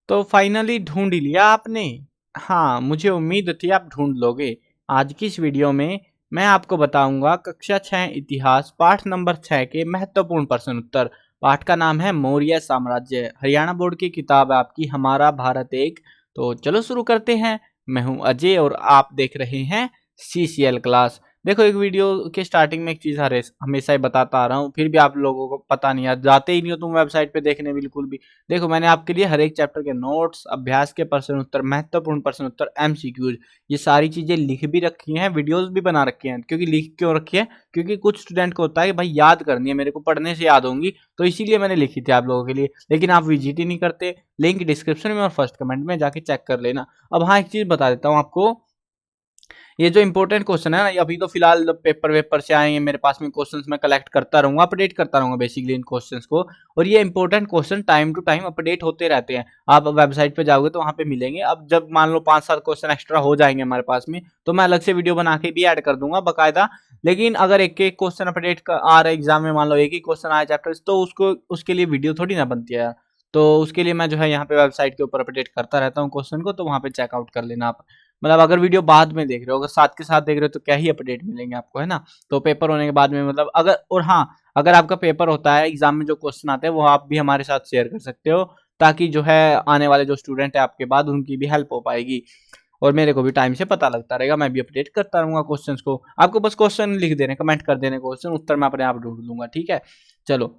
तो फाइनली ढूंढ ही लिया आपने। हाँ, मुझे उम्मीद थी आप ढूंढ लोगे। आज की इस वीडियो में मैं आपको बताऊंगा कक्षा 6 इतिहास पाठ नंबर 6 के महत्वपूर्ण प्रश्न उत्तर। पाठ का नाम है मौर्य साम्राज्य। हरियाणा बोर्ड की किताब है आपकी हमारा भारत एक। तो चलो शुरू करते हैं। मैं हूं अजय और आप देख रहे हैं CCL क्लास। देखो, एक वीडियो के स्टार्टिंग में एक चीज हमेशा ही बताता आ रहा हूँ, फिर भी आप लोगों को पता नहीं, यार जाते ही नहीं हो तुम वेबसाइट पे देखने बिल्कुल भी। देखो, मैंने आपके लिए हर एक चैप्टर के नोट्स, अभ्यास के प्रश्न उत्तर, महत्वपूर्ण प्रश्न उत्तर, MCQs, ये सारी चीजें लिख भी रखी हैं, वीडियोस भी बना रखी हैं। क्योंकि लिख क्यों रखी है? क्योंकि कुछ स्टूडेंट को होता है कि भाई याद करनी है, मेरे को पढ़ने से याद होंगी, तो इसीलिए मैंने लिखी थी आप लोगों के लिए। लेकिन आप विजिट ही नहीं करते। लिंक डिस्क्रिप्शन में और फर्स्ट कमेंट में जाके चेक कर लेना। अब हाँ, एक चीज बता देता हूँ आपको। ये जो इंपॉर्टेंट क्वेश्चन है ना, ये अभी तो फिलहाल पेपर वेपर से आए हैं मेरे पास में, क्वेश्चंस मैं कलेक्ट करता रहूंगा, अपडेट करता रहूंगा बेसिकली इन क्वेश्चंस को। और ये important question time to time update होते रहते हैं। आप वेबसाइट पे जाओगे तो वहां पे मिलेंगे। अब जब मान लो 5-7 क्वेश्चन एक्स्ट्रा हो जाएंगे हमारे पास में, तो मैं अलग से वीडियो बना के भी ऐड कर दूंगा बाकायदा। लेकिन अगर एक एक क्वेश्चन अपडेट आ रहा है एग्जाम में, मान लो एक ही क्वेश्चन आया चैप्टर, तो उसको उसके लिए वीडियो थोड़ी ना बनती है। तो उसके लिए मैं जो है यहाँ पे वेबसाइट के ऊपर अपडेट करता रहता हूँ क्वेश्चन को, तो वहां पे चेकआउट कर लेना आप। मतलब अगर वीडियो बाद में देख रहे हो, अगर साथ के साथ देख रहे हो, तो क्या ही अपडेट मिलेंगे आपको, है ना। तो पेपर होने के बाद में, मतलब अगर, और हाँ, अगर आपका पेपर होता है, एग्जाम में जो क्वेश्चन आते हैं वो आप भी हमारे साथ शेयर कर सकते हो, ताकि जो है आने वाले जो स्टूडेंट है आपके बाद, उनकी भी हेल्प हो पाएगी। और मेरे को भी टाइम से पता लगता रहेगा, मैं भी अपडेट करता रहूंगा क्वेश्चंस को। आपको बस क्वेश्चन लिख देने, कमेंट कर देने क्वेश्चन, उत्तर मैं अपने आप ढूंढ लूंगा, ठीक है। चलो,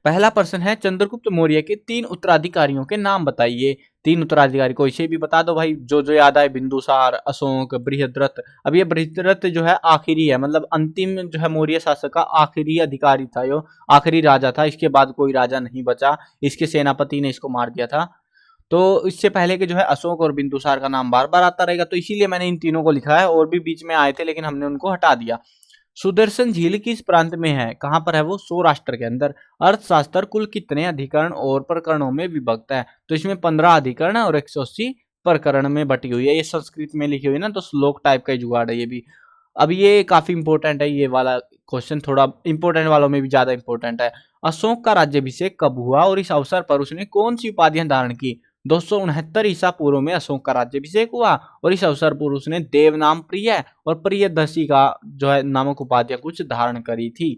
पहला प्रश्न है, चंद्रगुप्त मौर्य के 3 उत्तराधिकारियों के नाम बताइए। 3 उत्तराधिकारी कोई से भी बता दो भाई, जो जो याद आए। बिंदुसार, अशोक, बृहद्रथ। अब ये बृहद्रथ जो है आखिरी है, मतलब अंतिम जो है मौर्य शासक का आखिरी अधिकारी था, यो आखिरी राजा था। इसके बाद कोई राजा नहीं बचा, इसके सेनापति ने इसको मार दिया था। तो इससे पहले के जो है अशोक और बिंदुसार का नाम बार बार आता रहेगा, तो इसीलिए मैंने इन तीनों को लिखा है। और भी बीच में आए थे, लेकिन हमने उनको हटा दिया। सुदर्शन झील किस प्रांत में है? कहां पर है वो? सौराष्ट्र के अंदर। अर्थशास्त्र कुल कितने अधिकरण और प्रकरणों में विभक्त है? तो इसमें 15 अधिकरण और 180 प्रकरण में बटी हुई है। ये संस्कृत में लिखी हुई है ना, तो श्लोक टाइप का ही जुगाड़ है ये भी। अब ये काफी इंपॉर्टेंट है, ये वाला क्वेश्चन थोड़ा इंपॉर्टेंट वालों में भी ज्यादा इंपॉर्टेंट है। अशोक का राज्याभिषेक कब हुआ और इस अवसर पर उसने कौन सी उपाधियां धारण की? 269 ईसा पूर्व में अशोक का राज्याभिषेक हुआ, और इस अवसर पर उसने देव नाम प्रिय और प्रियदर्शी का जो है नामक उपाधियां कुछ धारण करी थी।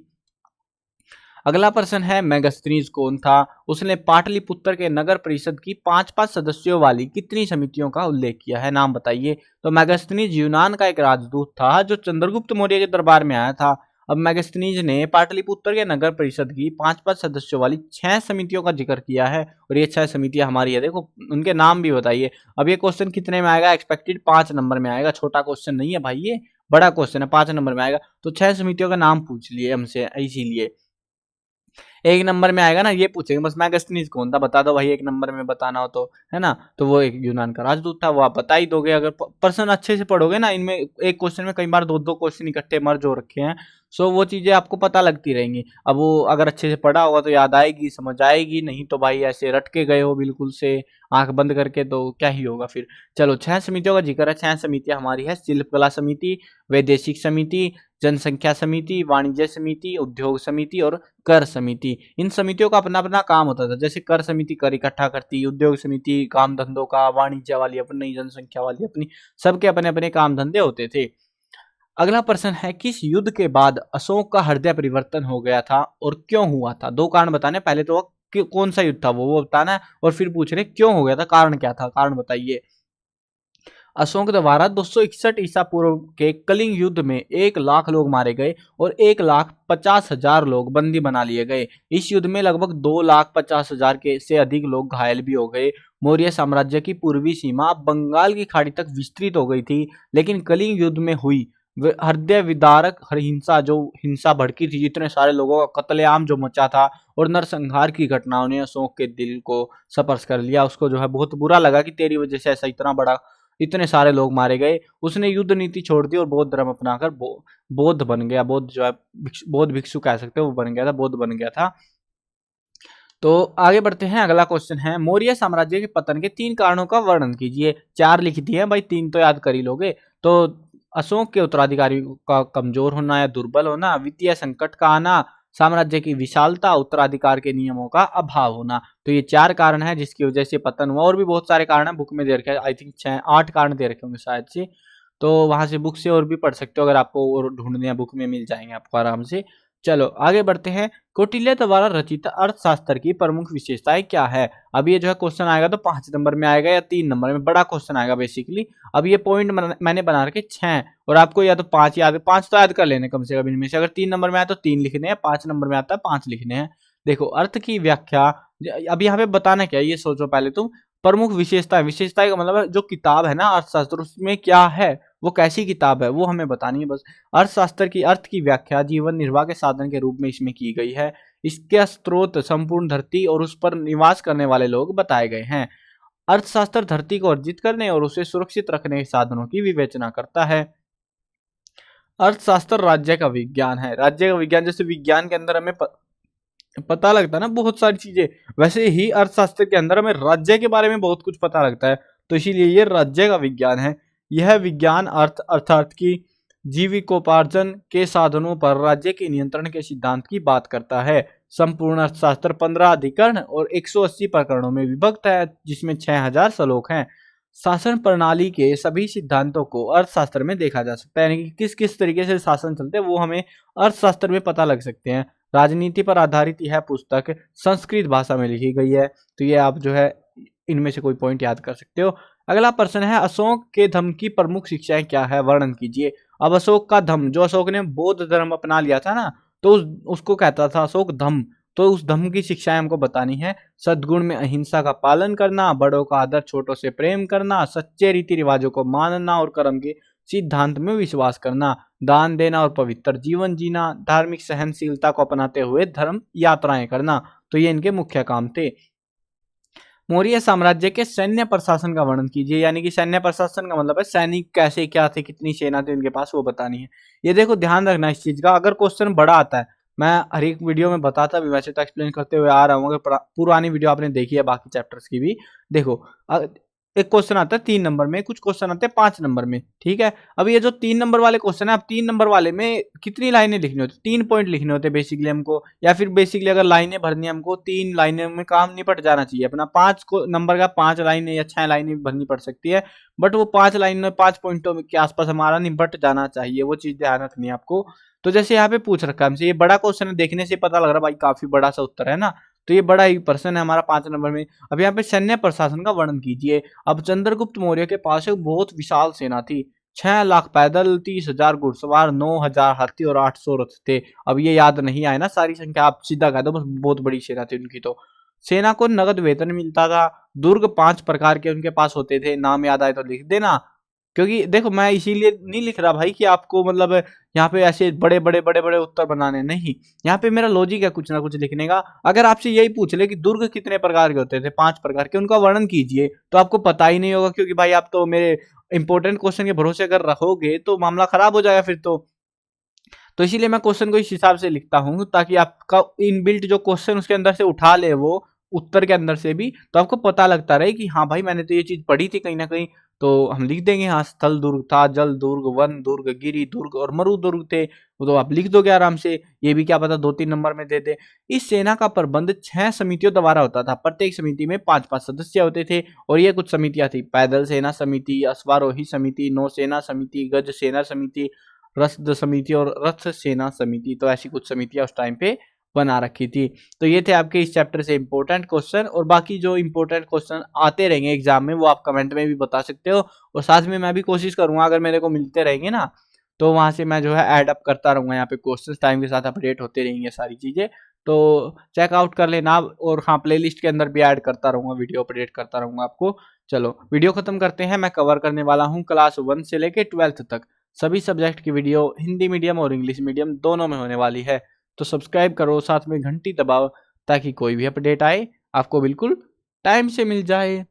अगला प्रश्न है, मेगास्थनीज कौन था? उसने पाटलिपुत्र के नगर परिषद की 5-5 सदस्यों वाली कितनी समितियों का उल्लेख किया है? नाम बताइए। तो मेगास्थनीज यूनान का एक राजदूत था जो चंद्रगुप्त मौर्य के दरबार में आया था। अब मेगास्थनीज ने पाटलिपुत्र के नगर परिषद की 5-5 सदस्यों वाली 6 समितियों का जिक्र किया है, और ये 6 समितियां हमारी है। देखो, उनके नाम भी बताइए। अब ये क्वेश्चन कितने में आएगा? एक्सपेक्टेड 5 नंबर में आएगा। छोटा क्वेश्चन नहीं है भाई, ये बड़ा क्वेश्चन है, 5 नंबर में आएगा। तो 6 समितियों का नाम पूछ लिए हमसे, इसीलिए 1 नंबर में आएगा ना, ये पूछेंगे बस, मैगस्थनीज कौन था बता दो भाई, 1 नंबर में बताना हो तो, है ना। तो वो एक यूनान का राजदूत था, वो आप बता ही दोगे अगर प्रश्न अच्छे से पढ़ोगे ना। इनमें एक क्वेश्चन में कई बार 2-2 क्वेश्चन इकट्ठे मर्ज हो रखे हैं, सो वो चीजें आपको पता लगती रहेंगी। अब वो अगर अच्छे से पढ़ा होगा तो याद आएगी, समझ आएगी, नहीं तो भाई ऐसे रट के गए हो बिल्कुल से आंख बंद करके, तो क्या ही होगा फिर। चलो, 6 समितियों का जिक्र है। 6 समितियां हमारी है, शिल्पकला समिति, वैदेशिक समिति, जनसंख्या समिति, वाणिज्य समिति, उद्योग समिति और कर समिति। इन समितियों का अपना अपना काम होता था। जैसे कर समिति कर इकट्ठा करती, उद्योग समिति काम धंधों का, वाणिज्य वाली अपनी, जनसंख्या वाली अपनी, सबके अपने अपने काम धंधे होते थे। अगला प्रश्न है, किस युद्ध के बाद अशोक का हृदय परिवर्तन हो गया था और क्यों हुआ था? 2 कारण बताने, पहले तो कौन सा युद्ध था वो बताना है, और फिर पूछ रहे क्यों हो गया था, कारण क्या था, कारण बताइए। अशोक द्वारा 261 ईसा पूर्व के कलिंग युद्ध में 1 लाख लोग मारे गए और 1,50,000 लोग बंदी बना लिए गए। इस युद्ध में लगभग 2,50,000 के से अधिक लोग घायल भी हो गए। मौर्य साम्राज्य की पूर्वी सीमा बंगाल की खाड़ी तक विस्तृत हो गई थी, लेकिन कलिंग युद्ध में हुई हृदय विदारक हिंसा, जो हिंसा भड़की थी, इतने सारे लोगों का कत्लेआम जो मचा था, और नरसंहार की घटनाओं ने अशोक के दिल को स्पर्श कर लिया। उसको जो है बहुत बुरा लगा कि तेरी वजह से ऐसा इतना बड़ा, इतने सारे लोग मारे गए। उसने युद्ध नीति छोड़ दी और बौद्ध धर्म अपनाकर बौद्ध बन गया। बौद्ध जो है बौद्ध भिक्षु कह सकते हो, वो बन गया था, बौद्ध बन गया था। तो आगे बढ़ते हैं। अगला क्वेश्चन है, मौर्य साम्राज्य के पतन के 3 कारणों का वर्णन कीजिए। 4 लिख दिए भाई, 3 तो याद कर ही लोगे। तो अशोक के उत्तराधिकारी का कमजोर होना या दुर्बल होना, वित्तीय संकट का आना, साम्राज्य की विशालता, उत्तराधिकार के नियमों का अभाव होना। तो ये 4 कारण है जिसकी वजह से पतन हुआ। और भी बहुत सारे कारण है, बुक में दे रखे हैं, आई थिंक 6-8 कारण दे रखे होंगे शायद से। तो वहां से बुक से और भी पढ़ सकते हो, अगर आपको और ढूंढने हैं बुक में मिल जाएंगे आपको आराम से। चलो आगे बढ़ते हैं। कौटिल्य द्वारा रचित अर्थशास्त्र की प्रमुख विशेषताएं क्या है? अब ये जो है क्वेश्चन आएगा तो 5 नंबर में आएगा या 3 नंबर में, बड़ा क्वेश्चन आएगा बेसिकली। अब ये पॉइंट मैंने बना रखे 6 और आपको या तो 5 याद, 5 तो याद कर लेने कम से कम इनमें से। अगर 3 नंबर में आया तो 3 लिखने हैं, 5 नंबर में आता है 5 लिखने हैं। देखो अर्थ की व्याख्या, अब यहाँ पे बताना क्या है ये सोचो पहले तुम। प्रमुख विशेषताएं का मतलब है जो किताब है ना अर्थशास्त्र, उसमें क्या है, वो कैसी किताब है वो हमें बतानी है बस। अर्थशास्त्र की अर्थ की व्याख्या जीवन निर्वाह के साधन के रूप में इसमें की गई है। इसके स्रोत संपूर्ण धरती और उस पर निवास करने वाले लोग बताए गए हैं। अर्थशास्त्र धरती को अर्जित करने और उसे सुरक्षित रखने के साधनों की विवेचना करता है। अर्थशास्त्र राज्य का विज्ञान है। राज्य का विज्ञान, जैसे विज्ञान के अंदर हमें पता लगता है ना बहुत सारी चीजें, वैसे ही अर्थशास्त्र के अंदर हमें राज्य के बारे में बहुत कुछ पता लगता है। तो इसीलिए ये राज्य का विज्ञान है। यह विज्ञान अर्थात की जीविकोपार्जन के साधनों पर राज्य के नियंत्रण के सिद्धांत की बात करता है। संपूर्ण अर्थशास्त्र 15 अधिकरण और 180 प्रकरणों में विभक्त है, जिसमें 6000 श्लोक हैं। शासन प्रणाली के सभी सिद्धांतों को अर्थशास्त्र में देखा जा सकता है, यानी कि किस किस तरीके से शासन चलते हैं वो हमें अर्थशास्त्र में पता लग सकते हैं। राजनीति पर आधारित यह पुस्तक संस्कृत भाषा में लिखी गई है। तो ये आप जो है इनमें से कोई पॉइंट याद कर सकते हो। अगला प्रश्न है, अशोक के धम्म की प्रमुख शिक्षाएं क्या है, वर्णन कीजिए। अब अशोक का धम्म, जो अशोक ने बौद्ध धर्म अपना लिया था ना, तो उसको कहता था अशोक धम्म। तो उस धम्म की शिक्षाएं हमको बतानी है। सद्गुण में अहिंसा का पालन करना, बड़ों का आदर, छोटों से प्रेम करना, सच्चे रीति रिवाजों को मानना और कर्म के सिद्धांत में विश्वास करना, दान देना और पवित्र जीवन जीना, धार्मिक सहनशीलता को अपनाते हुए धर्म यात्राएं करना। तो ये इनके मुख्य काम थे। मौर्य साम्राज्य के सैन्य प्रशासन का वर्णन कीजिए, यानी कि सैन्य प्रशासन का मतलब है सैनिक कैसे क्या थे, कितनी सेना थी उनके पास, वो बतानी है। ये देखो ध्यान रखना इस चीज का, अगर क्वेश्चन बड़ा आता है, मैं हर एक वीडियो में बताता भी, वैसे तो एक्सप्लेन करते हुए आ रहा हूँ, अगर पुरानी वीडियो आपने देखी है बाकी चैप्टर्स की भी, देखो एक क्वेश्चन आता है 3 नंबर में, कुछ क्वेश्चन आते हैं 5 नंबर में, ठीक है। अब ये जो 3 नंबर वाले क्वेश्चन है, अब 3 नंबर वाले में कितनी लाइनें लिखनी होती है, 3 पॉइंट लिखने होते हैं बेसिकली हमको, या फिर बेसिकली अगर लाइनें भरनी है हमको, 3 लाइनें में काम निपट जाना चाहिए अपना। 5 नंबर का 5 लाइनें या 6 लाइनें भरनी पड़ सकती है, बट वो 5 लाइन में 5 पॉइंटों के आसपास हमारा निपट जाना चाहिए, वो चीज ध्यान रखनी है आपको। तो जैसे यहाँ पे पूछ रखा है हमसे, ये बड़ा क्वेश्चन है, देखने से पता लग रहा है भाई काफी बड़ा सा उत्तर है ना, तो ये बड़ा ही प्रश्न है हमारा 5 नंबर में। अब यहाँ पे सैन्य प्रशासन का वर्णन कीजिए। अब चंद्रगुप्त मौर्य के पास एक बहुत विशाल सेना थी। 6 लाख पैदल, 30,000 घुड़सवार, 9,000 हाथी और 800 रथ थे। अब ये याद नहीं आए ना सारी संख्या, आप सीधा कह दो बस, बहुत बड़ी सेना थी उनकी। तो सेना को नगद वेतन मिलता था। दुर्ग 5 प्रकार के उनके पास होते थे, नाम याद आए तो लिख देना। क्योंकि देखो मैं इसीलिए नहीं लिख रहा भाई कि आपको मतलब यहाँ पे ऐसे बड़े बड़े बड़े बड़े उत्तर बनाने, नहीं, यहाँ पे मेरा लॉजिक है कुछ ना कुछ लिखने का। अगर आपसे यही पूछ ले कि दुर्ग कितने प्रकार के होते थे, 5 प्रकार के, उनका वर्णन कीजिए, तो आपको पता ही नहीं होगा, क्योंकि भाई आप तो मेरे इंपॉर्टेंट क्वेश्चन के भरोसे अगर रहोगे तो मामला खराब हो जाएगा फिर तो इसीलिए मैं क्वेश्चन को इस हिसाब से लिखता हूँ, ताकि आपका इनबिल्ट जो क्वेश्चन उसके अंदर से उठा ले वो उत्तर के अंदर से भी, तो आपको पता लगता रहे कि हाँ भाई मैंने तो ये चीज पढ़ी थी कहीं ना कहीं। तो हम लिख देंगे, हाँ स्थल दुर्ग था, जल दुर्ग, वन दुर्ग, गिरी दुर्ग और मरु दुर्ग थे, वो तो आप लिख दोगे आराम से। ये भी क्या पता 2-3 नंबर में दे दे। इस सेना का प्रबंध 6 समितियों द्वारा होता था। प्रत्येक समिति में 5-5 सदस्य होते थे, और ये कुछ समितियां थी: पैदल सेना समिति, अश्वारोही समिति, नौसेना समिति, गज सेना समिति, रसद समिति और रथ सेना समिति। तो ऐसी कुछ समितियां उस टाइम पे बना रखी थी। तो ये थे आपके इस चैप्टर से इंपॉर्टेंट क्वेश्चन, और बाकी जो इंपॉर्टेंट क्वेश्चन आते रहेंगे एग्जाम में वो आप कमेंट में भी बता सकते हो, और साथ में मैं भी कोशिश करूंगा अगर मेरे को मिलते रहेंगे ना, तो वहां से मैं जो है ऐड अप करता रहूंगा, यहाँ पे क्वेश्चन टाइम के साथ अपडेट होते रहेंगे सारी चीजें। तो चेकआउट कर लेना, और हाँ प्लेलिस्ट के अंदर भी ऐड करता रहूंगा, वीडियो अपडेट करता रहूंगा आपको। चलो वीडियो खत्म करते हैं। मैं कवर करने वाला हूँ क्लास 1 से लेके 12th तक सभी सब्जेक्ट की वीडियो, हिंदी मीडियम और इंग्लिश मीडियम दोनों में होने वाली है। तो सब्सक्राइब करो, साथ में घंटी दबाओ, ताकि कोई भी अपडेट आए आपको बिल्कुल टाइम से मिल जाए।